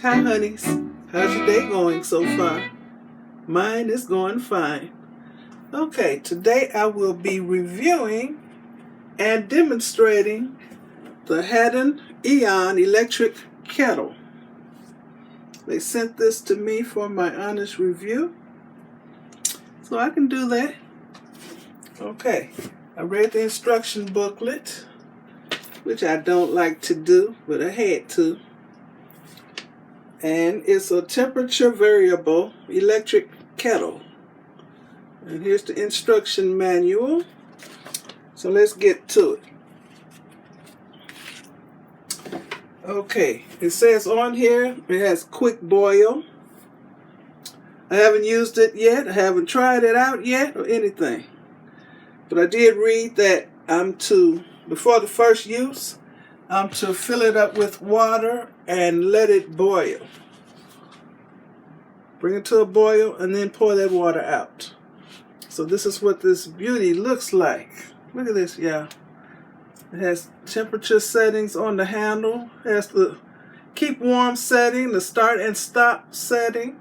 Hi honeys, how's your day going so far? Mine is going fine. Okay, today I will be reviewing and demonstrating the HADIN EEON electric kettle. They sent this to me for my honest review, so I can do that. Okay, I read the instruction booklet, which I don't like to do, but I had to. And it's a temperature variable electric kettle. And here's the instruction manual. So let's get to it. Okay, it says on here it has quick boil. I haven't used it yet. I haven't tried it out yet or anything. But I did read that before the first use, I'm to fill it up with water and let it boil. Bring it to a boil and then pour that water out. So this is what this beauty looks like. Look at this, y'all. It has temperature settings on the handle. It has the keep warm setting, the start and stop setting.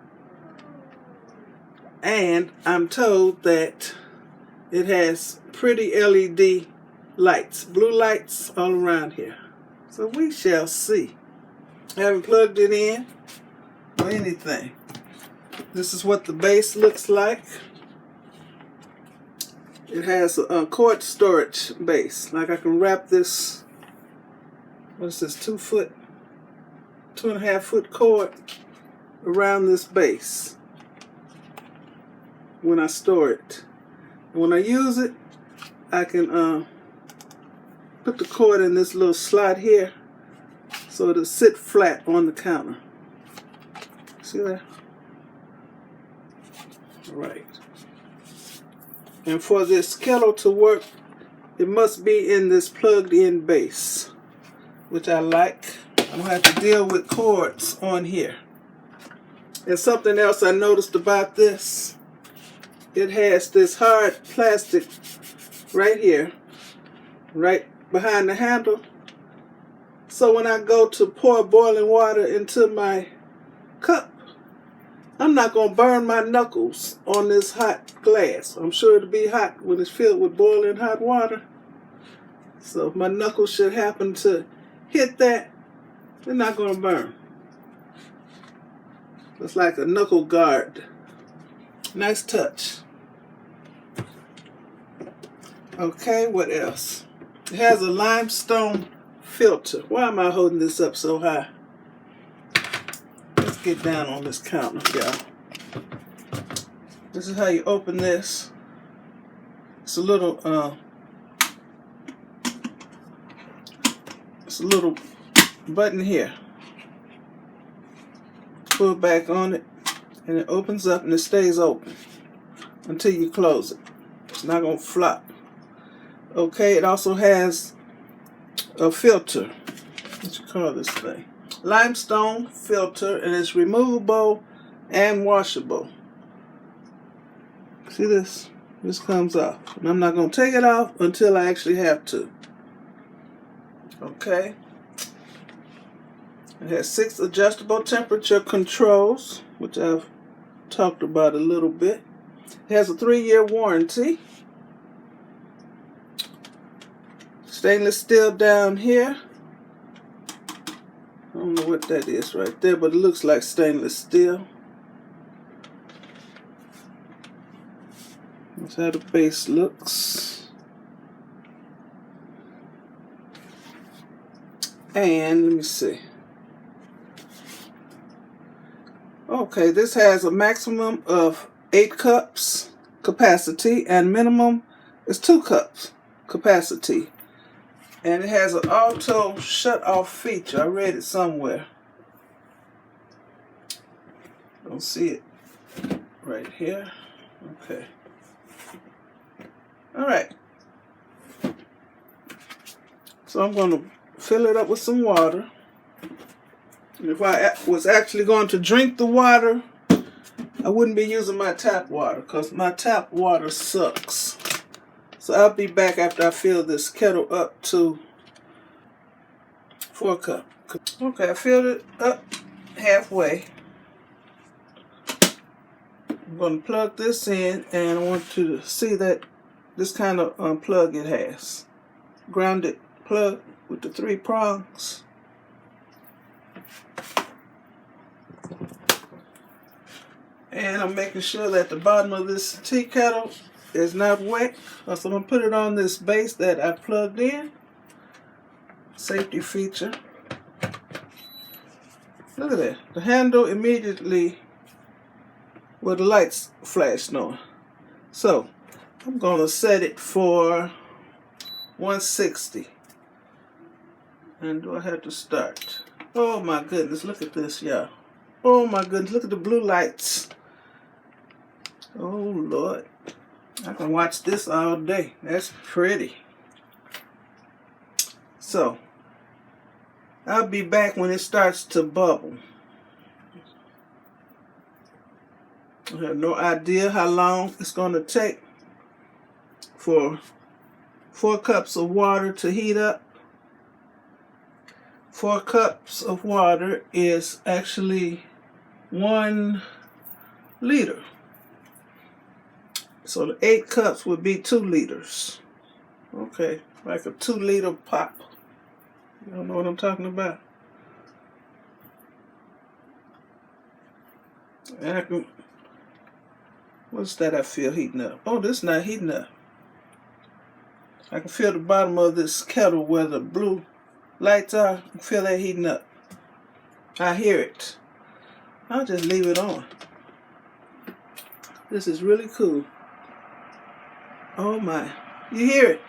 And I'm told that it has pretty LED lights, blue lights all around here. So we shall see. I haven't plugged it in or anything. This is what the base looks like. It has a cord storage base. Like I can wrap this, what is this, 2.5 foot cord around this base when I store it. And when I use it, I can put the cord in this little slot here so it'll sit flat on the counter. See that? Right. And for this kettle to work, it must be in this plugged in base, which I like. I don't have to deal with cords on here. And something else I noticed about this, it has this hard plastic right here, right behind the handle. So when I go to pour boiling water into my cup, I'm not going to burn my knuckles on this hot glass. I'm sure it'll be hot when it's filled with boiling hot water. So if my knuckles should happen to hit that, they're not going to burn. It's like a knuckle guard. Nice touch. Okay, what else? It has a limestone filter. Why am I holding this up so high? Let's get down on this counter, y'all. This is how you open this. It's a little button here. Pull back on it and it opens up and it stays open until you close it. It's not going to flop. Okay, it also has a filter. What you call this thing? Limestone filter, and it's removable and washable. See this? This comes off. And I'm not going to take it off until I actually have to. Okay. It has 6 adjustable temperature controls, which I've talked about a little bit. It has a 3-year warranty. Stainless steel down here. I don't know what that is right there, but it looks like stainless steel. That's how the base looks. And let me see. Okay, this has a maximum of 8 cups capacity and minimum is 2 cups capacity. And it has an auto shut-off feature. I read it somewhere. Don't see it right here. Okay. All right. So I'm going to fill it up with some water. And if I was actually going to drink the water, I wouldn't be using my tap water because my tap water sucks. So I'll be back after I fill this kettle up to 4 cups. Okay, I filled it up halfway. I'm going to plug this in, and I want you to see that this kind of plug it has. Grounded plug with the 3 prongs. And I'm making sure that the bottom of this tea kettle is not wet. So I'm going to put it on this base that I plugged in. Safety feature. Look at that. The handle immediately, well, the lights flashed on. So I'm going to set it for 160. And do I have to start? Oh my goodness, look at this, y'all. Oh my goodness, look at the blue lights. Oh Lord, I can watch this all day. That's pretty. So, I'll be back when it starts to bubble. I have no idea how long it's going to take for 4 cups of water to heat up. 4 cups of water is actually 1 liter. So the 8 cups would be 2 liters. Okay, like a 2-liter pop. You don't know what I'm talking about? And I can, what's that I feel heating up? Oh, this is not heating up. I can feel the bottom of this kettle where the blue lights are. I can feel that heating up. I hear it. I'll just leave it on. This is really cool. Oh my. You hear it?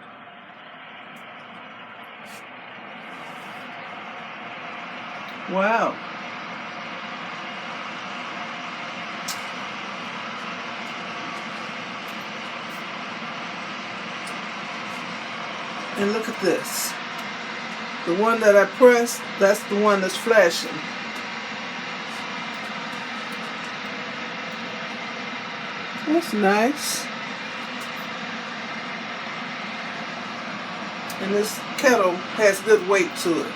Wow. And look at this. The one that I pressed, that's the one that's flashing. That's nice. And this kettle has good weight to it.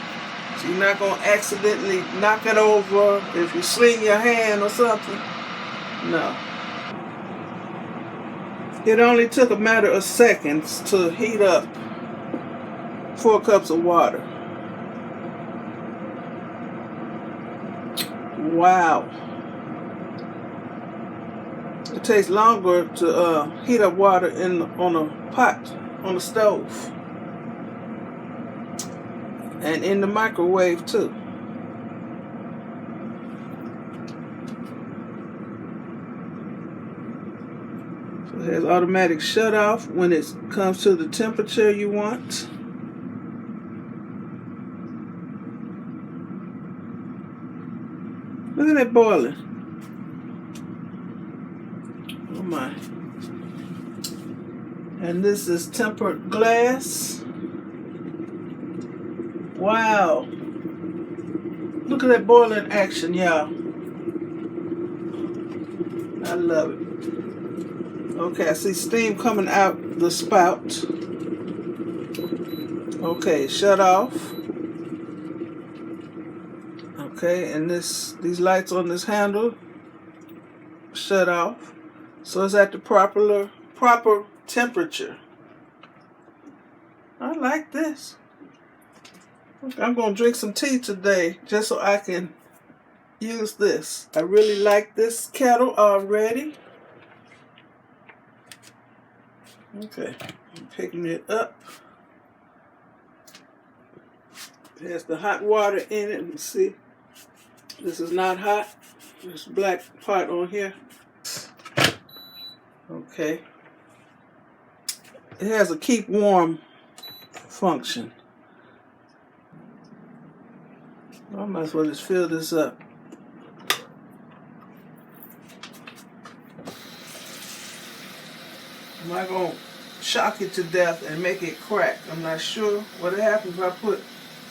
So you're not going to accidentally knock it over if you swing your hand or something. No. It only took a matter of seconds to heat up 4 cups of water. Wow. It takes longer to heat up water on a pot, on the stove. And in the microwave too. So it has automatic shut off when it comes to the temperature you want. Look at that boiling. Oh my. And this is tempered glass. Wow. Look at that boiling action, y'all. I love it. Okay, I see steam coming out the spout. Okay, shut off. Okay, and these lights on this handle shut off. So it's at the proper temperature. I like this. I'm going to drink some tea today just so I can use this. I really like this kettle already. Okay, I'm picking it up. It has the hot water in it. Let's see. This is not hot. This black part on here. Okay. It has a keep warm function. I might as well just fill this up. Am I going to shock it to death and make it crack? I'm not sure what happens if I put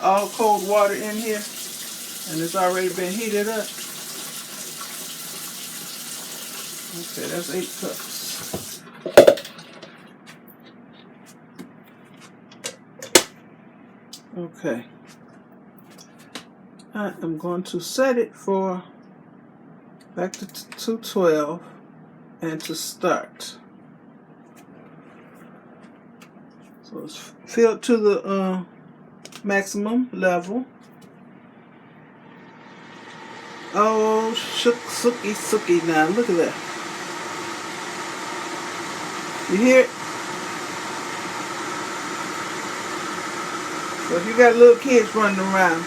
all cold water in here and it's already been heated up. Okay, that's 8 cups. Okay. I am going to set it for back to 212 and to start. So it's filled to the maximum level. Oh, sooky now. Look at that. You hear it? So if you got little kids running around,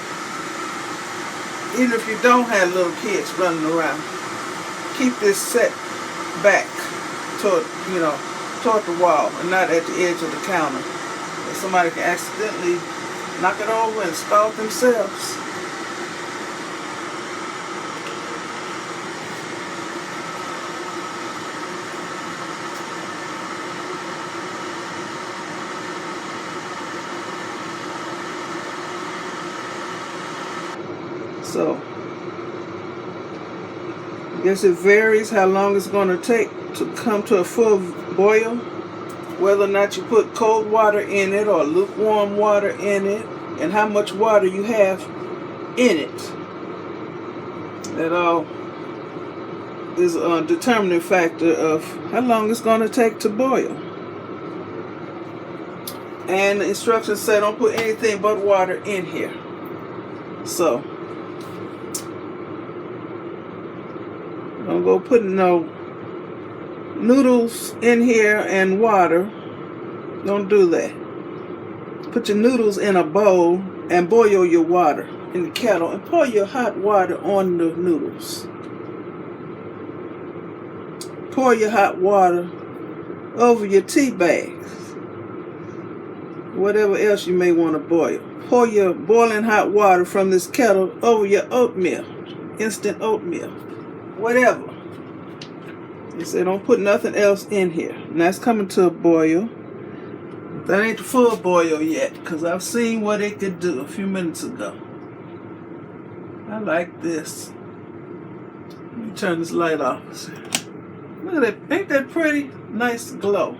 even if you don't have little kids running around, keep this set back toward, toward the wall and not at the edge of the counter. Or somebody can accidentally knock it over and scald themselves. So, I guess it varies how long it's going to take to come to a full boil. Whether or not you put cold water in it or lukewarm water in it, and how much water you have in it. That all is a determining factor of how long it's going to take to boil. And the instructions say don't put anything but water in here. So, don't go putting no noodles in here and water. Don't do that. Put your noodles in a bowl and boil your water in the kettle and pour your hot water on the noodles. Pour your hot water over your tea bags. Whatever else you may want to boil. Pour your boiling hot water from this kettle over your oatmeal. Instant oatmeal. Whatever. You say don't put nothing else in here. And that's coming to a boil. That ain't the full boil yet, because I've seen what it could do a few minutes ago. I like this. Let me turn this light off. Look at that. Ain't that pretty? Nice glow.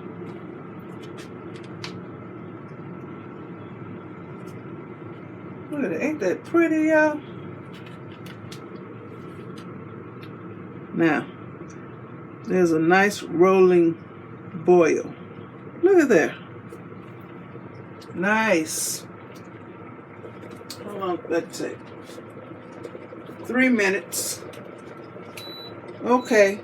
Look at it. Ain't that pretty, y'all? Now, there's a nice rolling boil. Look at there. Nice. How long did that take? 3 minutes. Okay.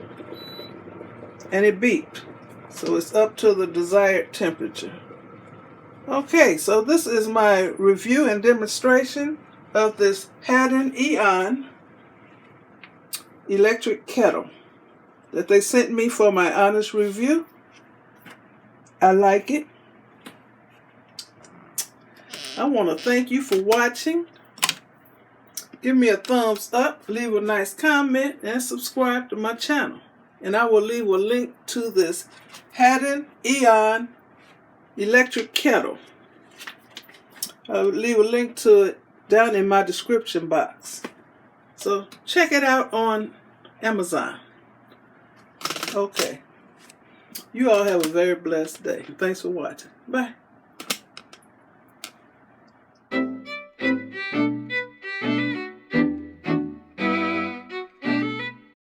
And it beeped. So it's up to the desired temperature. Okay, so this is my review and demonstration of this HADIN EEON electric kettle that they sent me for my honest review. I like it. I want to thank you for watching. Give me a thumbs up, leave a nice comment, and subscribe to my channel. And I will leave a link to this HADIN EEON electric kettle. I'll leave a link to it down in my description box. So check it out on Amazon. Okay. You all have a very blessed day. Thanks for watching. Bye.